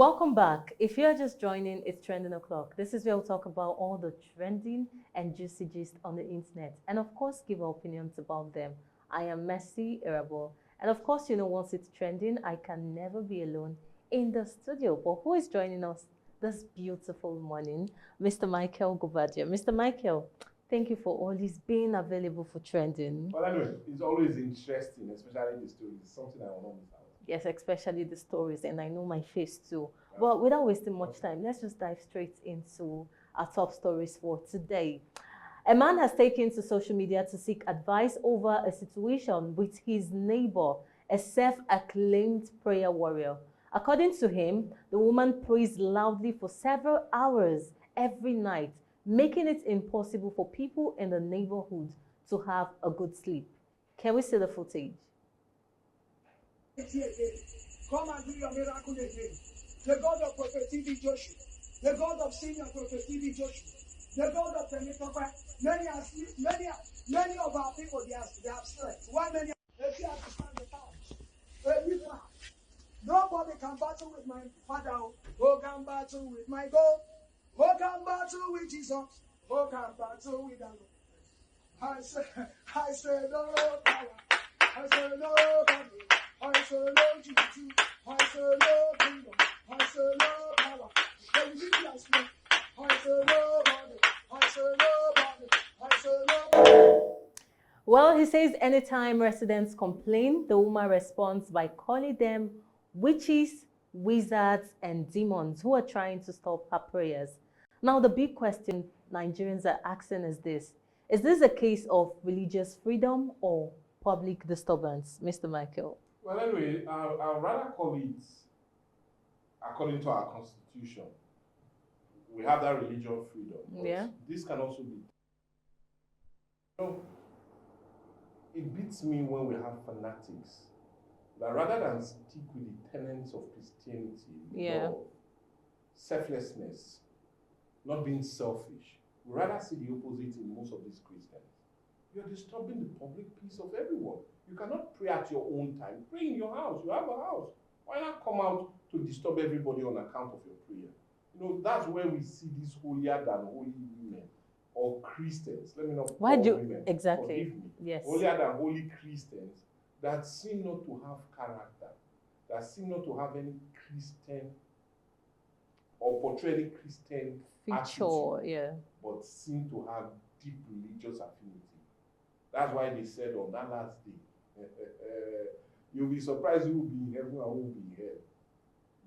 Welcome back. If you're just joining, it's Trending O'Clock. This is where we'll talk about all the trending and juicy gist on the internet, and of course, give our opinions about them. I am Mercy Irabo, and of course, once it's trending, I can never be alone in the studio. But who is joining us this beautiful morning? Mr. Michael Gobadia. Mr. Michael, thank you for always being available for trending. Well, anyway, it's always interesting, especially the stories. It's something I will not miss out. Yes, especially the stories, and I know my face too. Well, without wasting much time, let's just dive straight into our top stories for today. A man has taken to social media to seek advice over a situation with his neighbor, a self-acclaimed prayer warrior. According to him, the woman prays loudly for several hours every night, making it impossible for people in the neighborhood to have a good sleep. Can we see the footage? Come and do your miracle again. The God of Prophet T.B. Joshua, the God of Senior Prophet T.B. Joshua, the God of Temitopa. Many of our people they have slept. Why many? If you have to stand the town, nobody can battle with my father. Who can battle with my God? Who can battle with Jesus? Who can battle with the Lord? I say no power. I say no God. I say no Jesus. I say no kingdom. I say no power. When you bless me, I say nobody. I say nobody. I say nobody. Well, he says anytime residents complain, the woman responds by calling them witches, wizards, and demons who are trying to stop her prayers. Now, the big question Nigerians are asking is this: is this a case of religious freedom or public disturbance, Mr. Michael? Well, anyway, I'll rather call it, according to our constitution, we have that religious freedom. Yeah. This can also be. It beats me when we have fanatics that rather than stick with the tenets of Christianity, love, selflessness, not being selfish, we rather see the opposite in most of these Christians. You're disturbing the public peace of everyone. You cannot pray at your own time. Pray in your house. You have a house. Why not come out to disturb everybody on account of your prayer? That's where we see these holier than holy women or Christians. Let me not Why call do women. exactly? Forgive me. Yes. Holier than holy Christians that seem not to have character, that seem not to have any Christian or portray any Christian feature, attitude, yeah, but seem to have deep religious affinity. That's why they said on that last day, you'll be surprised who will be in heaven and who will be in hell.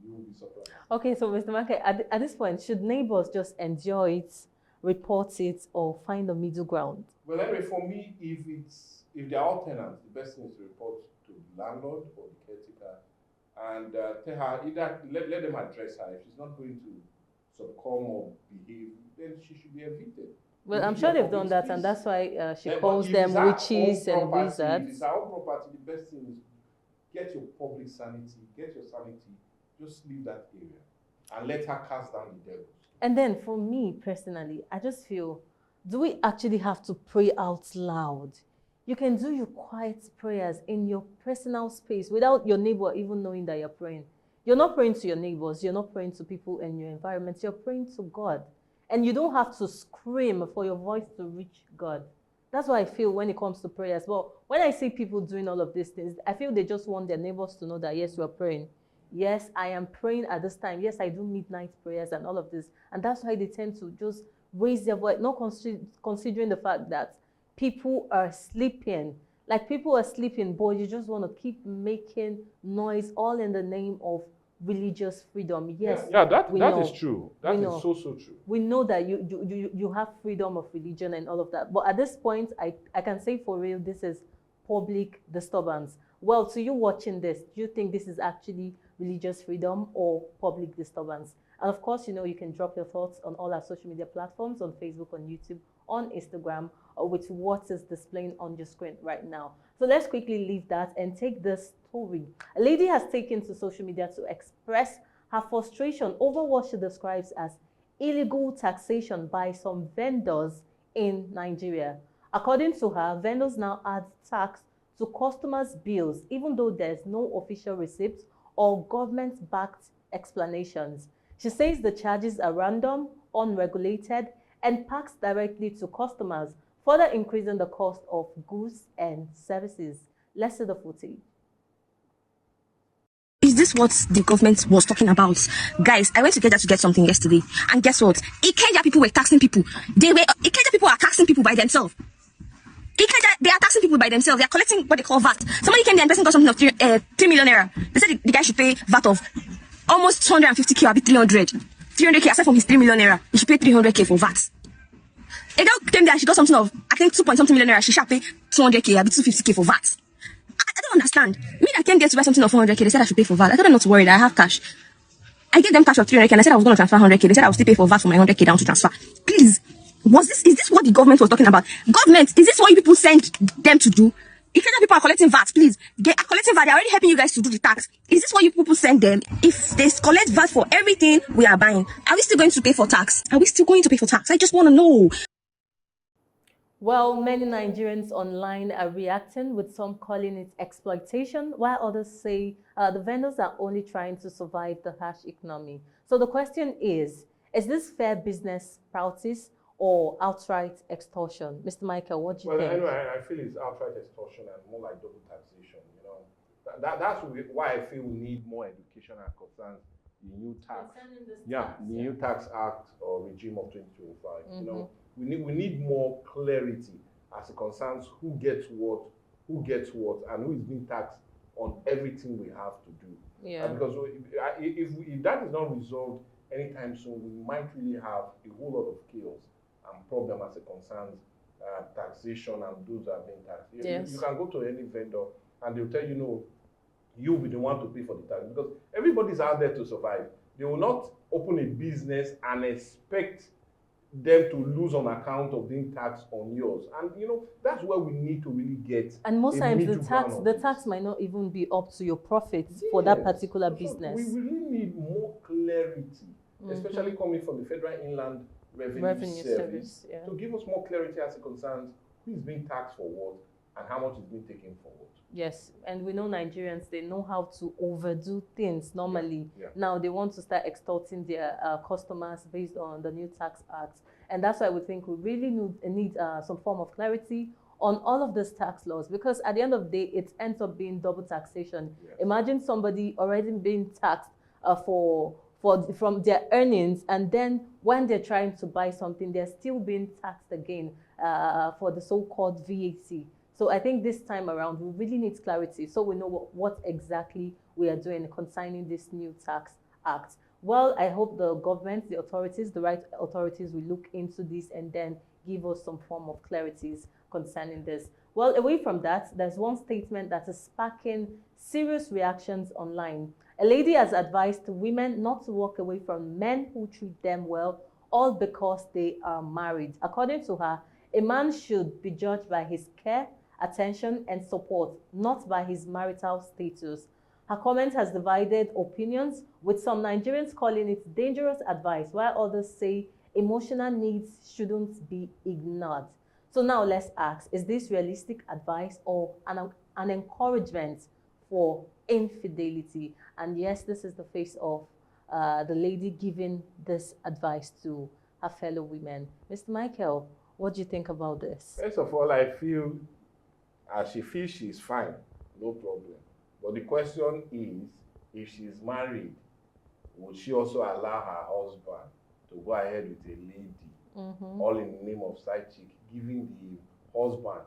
You will be surprised. Okay, so Mr. Market, at this point, should neighbors just enjoy it, report it, or find a middle ground? Well, anyway, for me, if they are all tenants, the best thing is to report to the landlord or the caretaker and tell her, either let them address her. If she's not going to succumb or behave, then she should be evicted. Well, I'm sure they've done that, and that's why she calls them witches and wizards. If it's our own property, the best thing is get your public sanity, get your sanity, just leave that area and let her cast down the devils. And then for me personally, I just feel, do we actually have to pray out loud? You can do your quiet prayers in your personal space without your neighbor even knowing that you're praying. You're not praying to your neighbors, you're not praying to people in your environment, you're praying to God. And you don't have to scream for your voice to reach God. That's what I feel when it comes to prayers. But when I see people doing all of these things, I feel they just want their neighbors to know that, yes, we're praying. Yes, I am praying at this time. Yes, I do midnight prayers and all of this. And that's why they tend to just raise their voice, not considering the fact that people are sleeping. Like, people are sleeping, but you just want to keep making noise all in the name of religious freedom. Yes, that is true. That is so true. We know that you have freedom of religion and all of that, but at this point, I can say for real, this is public disturbance. Well, to you watching this, do you think this is actually religious freedom or public disturbance? And of course, you can drop your thoughts on all our social media platforms, on Facebook, on YouTube, on Instagram, or with what is displaying on your screen right now. So let's quickly leave that and take this story. A lady has taken to social media to express her frustration over what she describes as illegal taxation by some vendors in Nigeria. According to her, vendors now add tax to customers' bills, even though there's no official receipt or government-backed explanations. She says the charges are random, unregulated, and passed directly to customers, further increasing the cost of goods and services. Let's see the footage. Is this what the government was talking about? Guys, I went to Ikeja to get something yesterday, and guess what? Ikeja people were taxing people. Ikeja people are taxing people by themselves. They are taxing people by themselves. They are collecting what they call VAT. Somebody came there and person got something of 3 million naira. They said the guy should pay VAT of almost 250k or 300. 300k aside from his 3 million naira. He should pay 300k for VAT. A girl came there and she got something of, I think, 2 point something million naira. She should pay 200k or 250k for VAT. I don't understand. Me that came there to buy something of 400k, they said I should pay for VAT. I told them not to worry, that I have cash. I gave them cash of 300k and I said I was going to transfer 100k. They said I would still pay for VAT for my 100k down to transfer. Please, is this what the government was talking about? Government, is this what you people send them to do? If people are collecting VAT, please, collecting VAT, they're already helping you guys to do the tax. Is this what you people send them? If they collect VAT for everything we are buying, are we still going to pay for tax? Are we still going to pay for tax? I just want to know. Well, many Nigerians online are reacting, with some calling it exploitation, while others say the vendors are only trying to survive the harsh economy. So the question is this fair business practice or outright extortion? Mr. Michael, what do you think? Well, anyway, I feel it's outright extortion and more like double taxation. That's why I feel we need more education as concerns the new tax. The new tax act or regime of 2025. We need more clarity as it concerns who gets what, and who is being taxed on everything we have to do. Yeah. Because if that is not resolved anytime soon, we might really have a whole lot of chaos and problem as it concerns taxation and those that are being taxed. Yes. You can go to any vendor and they'll tell you, no, you'll be the one to pay for the tax, because everybody's out there to survive. They will not open a business and expect them to lose on account of being taxed on yours. And that's where we need to really get. And most times the tax might not even be up to your profits for that particular business. We really need more clarity, especially coming from the Federal Inland Revenue Service, to give us more clarity as it concerns who is being taxed for what and how much is being taken for what. Yes, and we know Nigerians, they know how to overdo things normally. Yeah. Now they want to start extorting their customers based on the new tax act. And that's why we think we really need some form of clarity on all of these tax laws, because at the end of the day, it ends up being double taxation. Yes. Imagine somebody already being taxed from their earnings, and then when they're trying to buy something, they're still being taxed again for the so-called VAT. So I think this time around, we really need clarity so we know what exactly we are doing concerning this new tax act. Well, I hope the government, the authorities, the right authorities will look into this and then give us some form of clarities concerning this. Well, away from that, there's one statement that is sparking serious reactions online. A lady has advised women not to walk away from men who treat them well, all because they are married. According to her, a man should be judged by his care, attention, and support, not by his marital status. Her comment has divided opinions, with some Nigerians calling it dangerous advice, while others say emotional needs shouldn't be ignored. So now let's ask, is this realistic advice or an encouragement for infidelity? And yes, this is the face of the lady giving this advice to her fellow women. Mr. Michael, what do you think about this? First of all, I feel as she feels she's fine, no problem. But the question is, if she's married, would she also allow her husband to go ahead with a lady, all in the name of side chick, giving the husband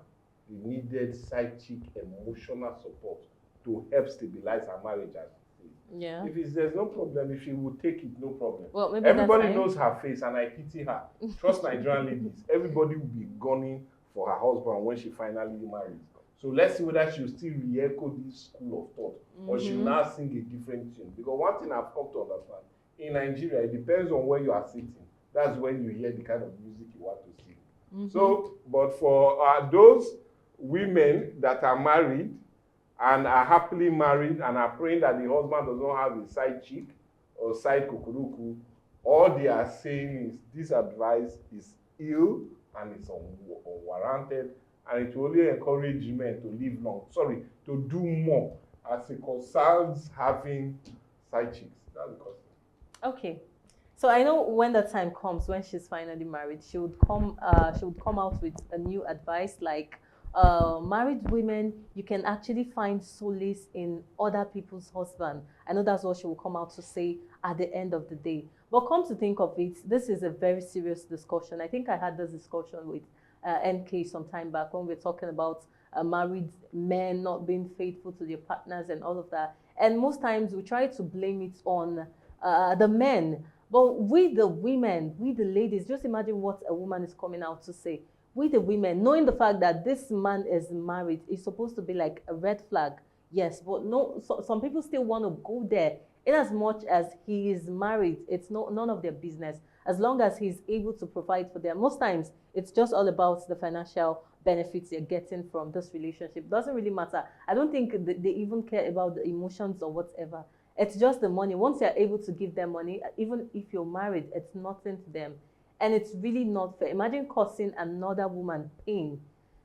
the needed side chick emotional support to help stabilize her marriage as she says? Yeah. If there's no problem, if she would take it, no problem. Well, maybe everybody knows her face, and I pity her. Trust Nigerian ladies. Everybody will be gunning for her husband when she finally marries. So let's see whether she'll still re-echo this school of thought, or she'll now sing a different tune. Because one thing I've come to understand, in Nigeria, it depends on where you are sitting. That's when you hear the kind of music you want to sing. So, but for those women that are married and are happily married and are praying that the husband does not have a side chick or side kukuruku, all they are saying is this advice is ill and it's unwarranted, and it will only encourage men to live long, to do more as it concerns having Side chicks. That's the cost. Okay. So I know when the time comes when she's finally married, she would come out with a new advice like married women, you can actually find solace in other people's husband. I know that's what she will come out to say at the end of the day. But come to think of it, this is a very serious discussion. I think I had this discussion with NK some time back when we were talking about married men not being faithful to their partners and all of that. And most times we try to blame it on the men. But we the women, we the ladies, just imagine what a woman is coming out to say. We the women, knowing the fact that this man is married, is supposed to be like a red flag. Yes, but no, some people still want to go there. In as much as he is married, it's none of their business. As long as he's able to provide for them. Most times, it's just all about the financial benefits you're getting from this relationship. Doesn't really matter. I don't think they even care about the emotions or whatever. It's just the money. Once you're able to give them money, even if you're married, it's nothing to them. And it's really not fair. Imagine causing another woman pain.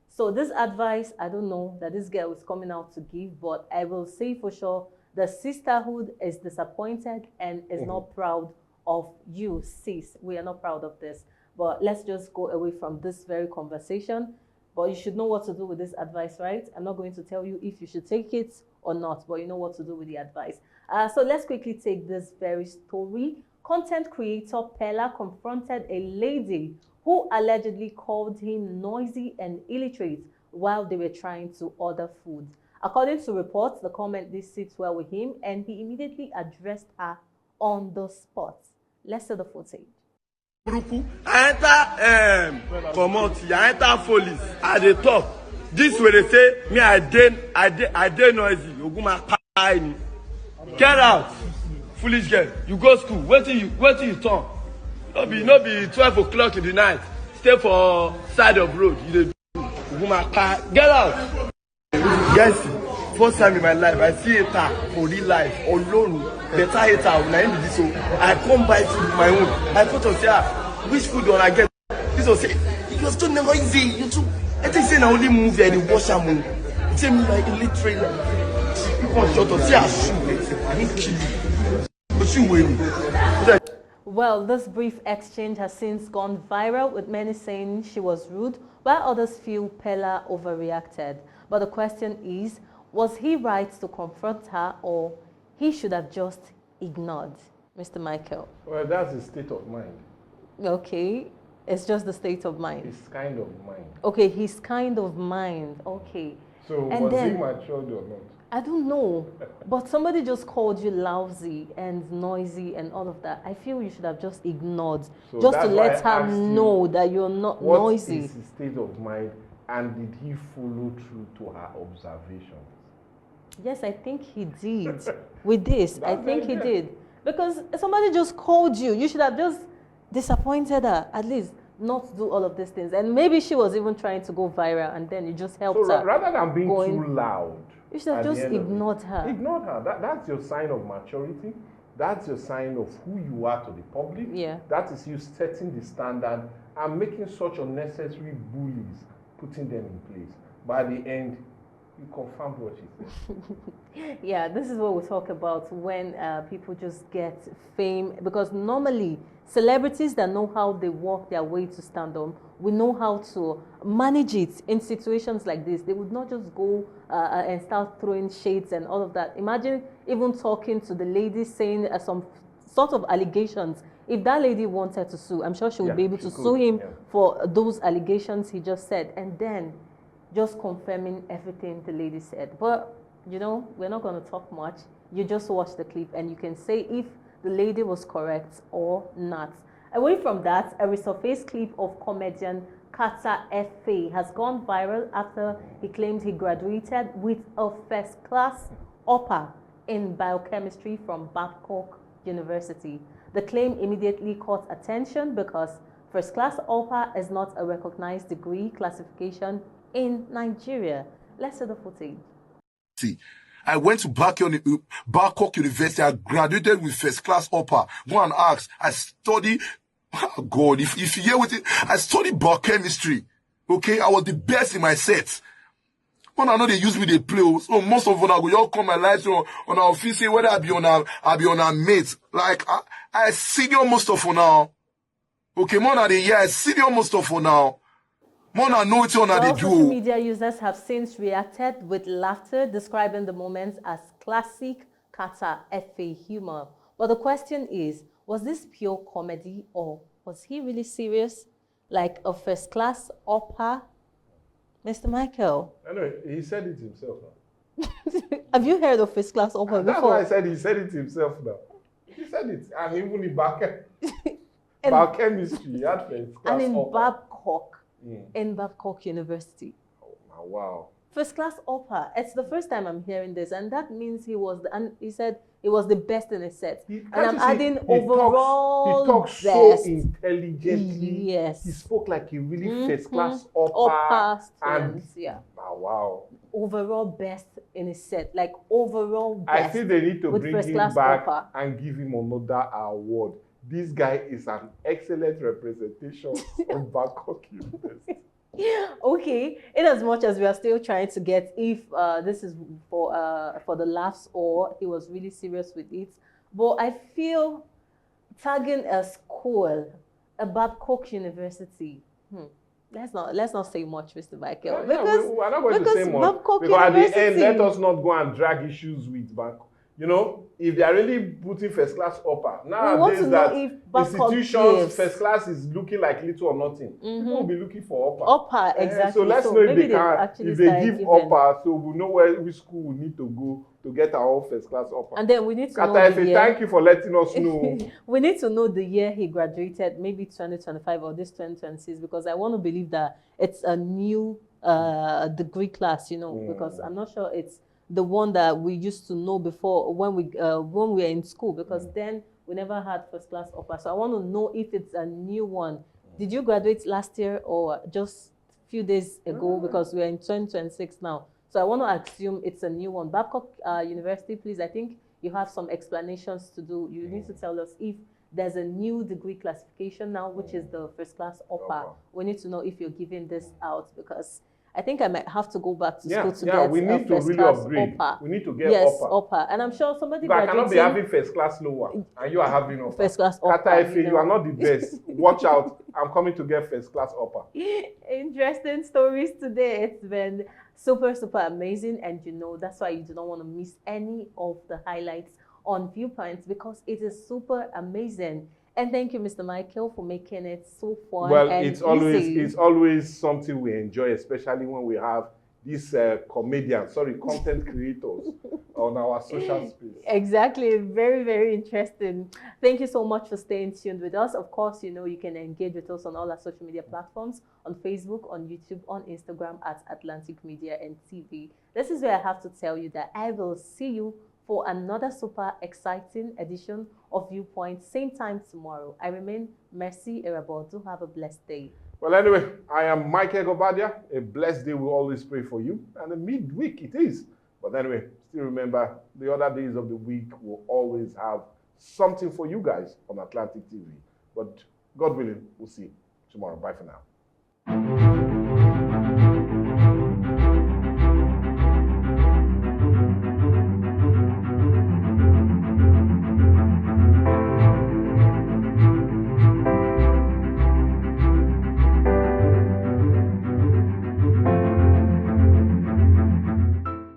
So this advice, I don't know that this girl is coming out to give, but I will say for sure, the sisterhood is disappointed and is not proud of you, sis. We are not proud of this. But let's just go away from this very conversation. But you should know what to do with this advice, right? I'm not going to tell you if you should take it or not, but you know what to do with the advice. So let's quickly take this very story. Content creator Peller confronted a lady who allegedly called him noisy and illiterate while they were trying to order food. According to reports, the comment did sit well with him and he immediately addressed her on the spot. Let's see the footage. I enter police at the top. This way they say me I dey noisy. Get out, foolish girl. You go school. Wait till you turn. No be 12 o'clock in the night. Stay for side of road. You get out. Guys, first time in my life I see a hater for real life alone. Better hater when I this so I come buy food my own. I put on say which food do I get? This will say it was too noisy. You too. I think say na only move there the wash am. Tell me like illiterate. You want shut up? See I shoot. I need kill you. But you win. Well, this brief exchange has since gone viral, with many saying she was rude, while others feel Peller overreacted. But the question is, was he right to confront her, or he should have just ignored? Mr. Michael. Well, that's the state of mind. Okay, it's just the state of mind. His kind of mind. Okay, his kind of mind. Okay. So And was then, he matured or not? I don't know, but somebody just called you lousy and noisy and all of that. I feel you should have just ignored, So just to that's why let I her asked you, know that you're not What noisy. is his state of mind, and did he follow through to her observations? Yes, I think he did. With this, I think he did. Because somebody just called you. You should have just disappointed her, at least not do all of these things. And maybe she was even trying to go viral, and then you just helped So her. rather than being going- too loud, You should have at the just end of it, ignored her. Ignored her. That's your sign of maturity. That's your sign of who you are to the public. Yeah. That is you setting the standard and making such unnecessary bullies, putting them in place. By the end, you confirmed what she said. Yeah, this is what we talk about when people just get fame, because normally celebrities that know how they work their way to stardom, we know how to manage it in situations like this. They would not just go and start throwing shades and all of that. Imagine even talking to the lady saying some sort of allegations. If that lady wanted to sue, I'm sure she would be able to sue him for those allegations he just said, and then just confirming everything the lady said. But, you know, we're not going to talk much. You just watch the clip and you can say if the lady was correct or not. Away from that, a resurfaced clip of comedian Carter Efe has gone viral after he claimed he graduated with a first-class upper in biochemistry from Babcock University. The claim immediately caught attention because first-class upper is not a recognized degree classification in Nigeria. Let's see the footage. I went to Babcock University. I graduated with first class upper. Go and ask. I studied. Oh God, if you hear what I studied biochemistry. Okay, I was the best in my set. Man, I know they use me, they play. So most of them go, y'all come my life on our office, whether I be on a mate. Like, I senior most of for now. Okay, man, I senior most of for now. Man, I know it's on Well, the social do. media users have since reacted with laughter, describing the moments as classic Carter Efe humor. But the question is, was this pure comedy or was he really serious? Like a first-class upper? Mr. Michael, Anyway, he said it himself now. have you heard of first-class upper That's why I before? said he said it himself now. He said it. And even in And- biochemistry, he had first class And in upper. Babcock, in Babcock University. Oh, wow. First class upper. It's the first time I'm hearing this, and that means and he said he was the best in his set. And I'm adding overall he talks best. so intelligently. Yes. He spoke like a really first class upper. And yeah. Oh, wow. Overall best in his set. Like overall best. I think they need to with bring first him class back upper. and give him another award. This guy is an excellent representation of Babcock University. Okay, in as much as we are still trying to get if this is for the laughs or he was really serious with it, but I feel tagging a school, a Babcock University. Let's not say much, Mr. Michael, because we're not going to say much Babcock because at the end, University- let us not go and drag issues with Babcock. You know, if they are really putting first class upper, nowadays to know that if Babcock institutions gives. first class is looking like little or nothing, people will be looking for upper. Upper, exactly. So let's know if maybe they they've can, actually if they started give giving. upper, so we know which school we need to go to get our own first class upper. And then we need to know Carter the Efe, year. thank you for letting us know. We need to know the year he graduated, maybe 2025 or this 2026, because I want to believe that it's a new degree class, because I'm not sure it's the one that we used to know before when we were in school, because then we never had first class upper. So I want to know if it's a new one. Did you graduate last year or just a few days ago? Because we're in 2026 now. So I want to assume it's a new one. Babcock University, please, I think you have some explanations to do. You need to tell us if there's a new degree classification now, which is the first class upper. We need to know if you're giving this out, because I think I might have to go back to school to get we need to first really class upgrade. upper. We need to get Yes, upper. upper. And I'm sure somebody But I cannot be graduating having first class lower, and you are having upper. first class upper. Carter Efe, you are not the best. Watch out! I'm coming to get first class upper. Interesting stories today. It's been super amazing, and that's why you do not want to miss any of the highlights on Viewpoints, because it is super amazing. And thank you, Mr. Michael, for making it so fun. Well, and it's easy. always something we enjoy, especially when we have these content creators on our social space. Exactly. Very interesting. Thank you so much for staying tuned with us. Of course, you can engage with us on all our social media platforms, on Facebook, on YouTube, on Instagram at Atlantic Media and TV. This is where I have to tell you that I will see you for another super exciting edition of Viewpoint, same time tomorrow. I remain Mercy Erabor. Do have a blessed day. Well, anyway, I am Michael Gobadia. A blessed day, we always pray for you. And a midweek it is. But anyway, still remember, the other days of the week will always have something for you guys on Atlantic TV. But God willing, we'll see you tomorrow. Bye for now.